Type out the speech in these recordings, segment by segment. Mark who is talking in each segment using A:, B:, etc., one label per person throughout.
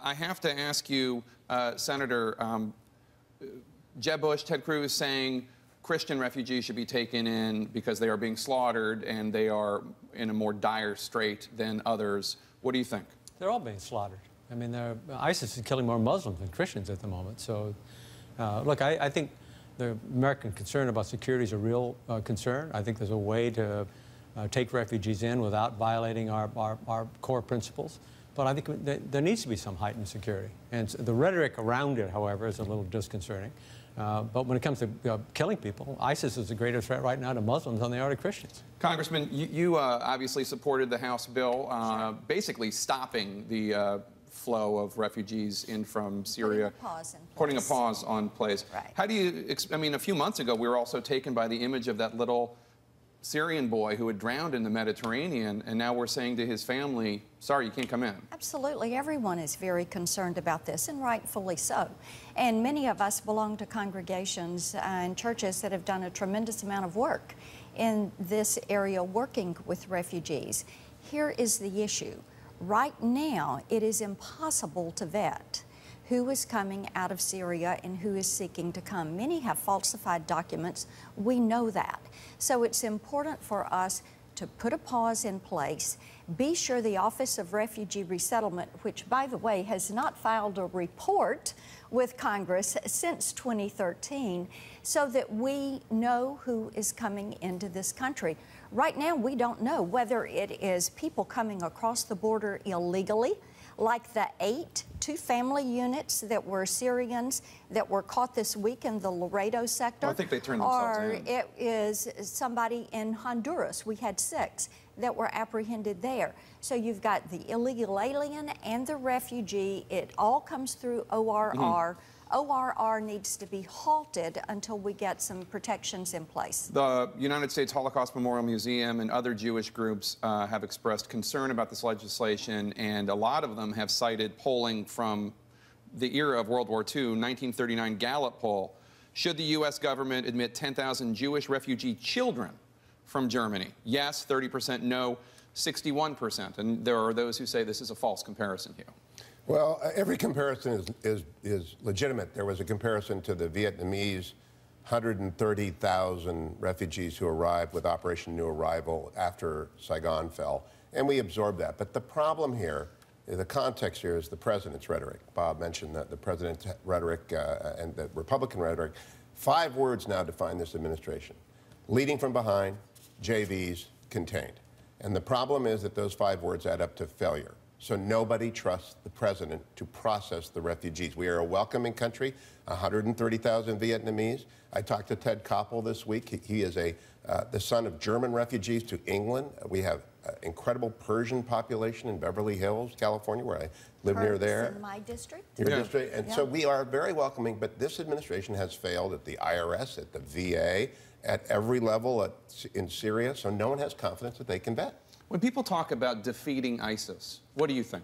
A: I have to ask you, Senator, Jeb Bush, Ted Cruz saying Christian refugees should be taken in because they are being slaughtered and they are in a more dire strait than others. What do you think?
B: They're all being slaughtered. I mean, ISIS is killing more Muslims than Christians at the moment. So, look, I think the American concern about security is a real concern. I think there's a way to take refugees in without violating our core principles. But I think there needs to be some heightened security. And the rhetoric around it, however, is a little disconcerting. But when it comes to killing people, ISIS is a greater threat right now to Muslims than they are to Christians.
A: Congressman, you obviously supported the House bill basically stopping the flow of refugees in from Syria. Putting a pause on place.
C: Right.
A: How do you, I mean, a few months ago, we were also taken by the image of that little Syrian boy who had drowned in the Mediterranean, and now we're saying to his family, sorry, you can't come in.
C: Absolutely. Everyone is very concerned about this, and rightfully so. And many of us belong to congregations and churches that have done a tremendous amount of work in this area working with refugees. Here is the issue. Right now, it is impossible to vet who is coming out of Syria and who is seeking to come. Many have falsified documents. We know that. So it's important for us to put a pause in place, be sure the Office of Refugee Resettlement, which, by the way, has not filed a report with Congress since 2013, so that we know who is coming into this country. Right now, we don't know whether it is people coming across the border illegally, like the 8 two-family units that were Syrians that were caught this week in the Laredo sector.
A: Well, I think they turned themselves in.
C: Or it is somebody in Honduras. We had 6 that were apprehended there. So you've got the illegal alien and the refugee. It all comes through ORR. ORR needs to be halted until we get some protections in place.
A: The United States Holocaust Memorial Museum and other Jewish groups have expressed concern about this legislation, and a lot of them have cited polling from the era of World War II, 1939 Gallup poll. Should the U.S. government admit 10,000 Jewish refugee children from Germany? Yes, 30%, no, 61%. And there are those who say this is a false comparison here.
D: Well, every comparison is legitimate. There was a comparison to the Vietnamese 130,000 refugees who arrived with Operation New Arrival after Saigon fell, and we absorbed that. But the problem here, the context here, is the president's rhetoric. Bob mentioned that the president's rhetoric and the Republican rhetoric. 5 words now define this administration: leading from behind, JVs, contained. And the problem is that those 5 words add up to failure. So nobody trusts the president to process the refugees. We are a welcoming country, 130,000 Vietnamese. I talked to Ted Koppel this week. He is the son of German refugees to England. We have an incredible Persian population in Beverly Hills, California, where I live near there.
C: In my district.
D: Your district. And so we are very welcoming, but this administration has failed at the IRS, at the VA, at every level in Syria, so no one has confidence that they can vet.
A: When people talk about defeating ISIS, what do you think?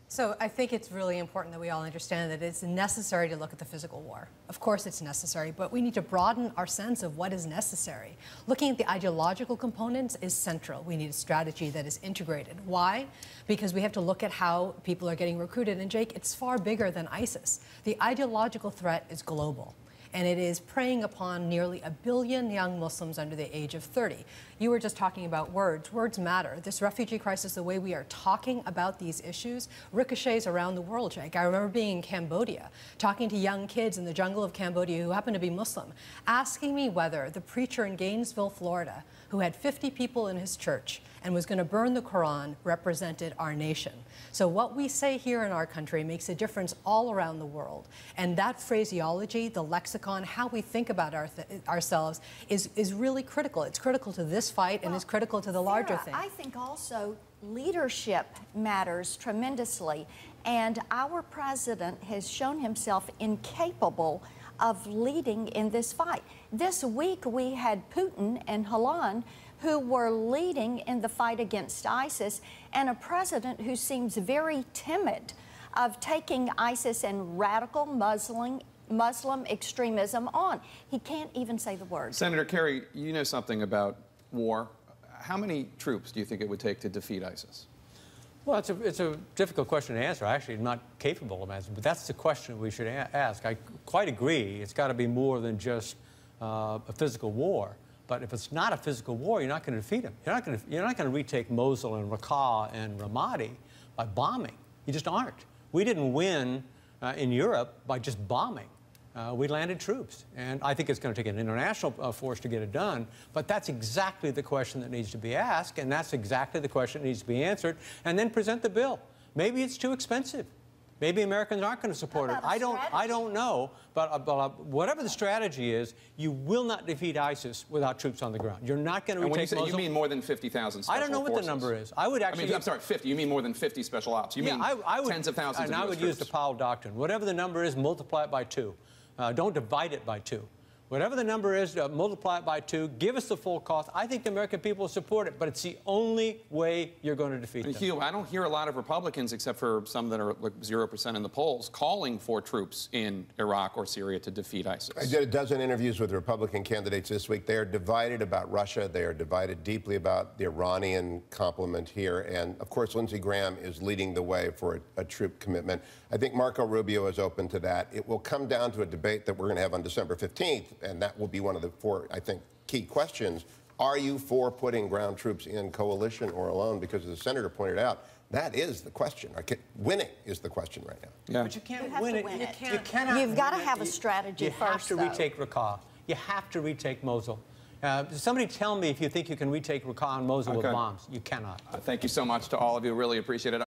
E: So I think it's really important that we all understand that it's necessary to look at the physical war. Of course it's necessary, but we need to broaden our sense of what is necessary. Looking at the ideological components is central. We need a strategy that is integrated. Why? Because we have to look at how people are getting recruited. And Jake, it's far bigger than ISIS. The ideological threat is global, and it is preying upon nearly 1 billion young Muslims under the age of 30. You were just talking about words. Words matter. This refugee crisis, the way we are talking about these issues, ricochets around the world, Jake. I remember being in Cambodia, talking to young kids in the jungle of Cambodia who happen to be Muslim, asking me whether the preacher in Gainesville, Florida, who had 50 people in his church and was going to burn the Quran, represented our nation. So what we say here in our country makes a difference all around the world. And that phraseology, the lexicon, how we think about ourselves is really critical. It's critical to this fight, and it's critical to the larger thing.
C: I think also leadership matters tremendously. And our president has shown himself incapable of leading in this fight. This week we had Putin and Hollande who were leading in the fight against ISIS, and a president who seems very timid of taking ISIS and radical Muslim extremism on. He can't even say the word.
A: Senator Kerry, you know something about war. How many troops do you think it would take to defeat ISIS?
B: Well, it's a difficult question to answer. Actually, I'm not capable of answering, but that's the question we should ask. I quite agree. It's got to be more than just a physical war. But if it's not a physical war, you're not going to defeat them. You're not going to retake Mosul and Raqqa and Ramadi by bombing. You just aren't. We didn't win in Europe by just bombing. We landed troops, and I think it's going to take an international force to get it done, but that's exactly the question that needs to be asked, and that's exactly the question that needs to be answered, and then present the bill. Maybe it's too expensive. Maybe Americans aren't going to support it. I don't know, but whatever the strategy is, you will not defeat ISIS without troops on the ground. You're not going to retake Mosul.
A: You mean more than 50,000 special
B: I don't know what
A: forces.
B: The number is. I would actually...
A: I'm sorry, 50. You mean more than 50 special ops. You mean tens of thousands of
B: And I would use the Powell Doctrine. Whatever the number is, multiply it by 2. Don't divide it by 2. Whatever the number is, multiply it by 2. Give us the full cost. I think the American people will support it, but it's the only way you're going to defeat them.
A: Hugh, I don't hear a lot of Republicans, except for some that are like 0% in the polls, calling for troops in Iraq or Syria to defeat ISIS.
D: I did a dozen interviews with Republican candidates this week. They are divided about Russia. They are divided deeply about the Iranian complement here. And, of course, Lindsey Graham is leading the way for a troop commitment. I think Marco Rubio is open to that. It will come down to a debate that we're going to have on December 15th, and that will be one of the 4, I think, key questions. Are you for putting ground troops in coalition or alone? Because as the senator pointed out, that is the question. Winning is the question right now.
B: Yeah. But you can't win it.
C: You cannot. You've got to have a strategy first.
B: You have to retake Raqqa. You have to retake Mosul. Somebody tell me if you think you can retake Raqqa and Mosul with bombs. You cannot.
A: Thank you so much to all of you. Really appreciate it.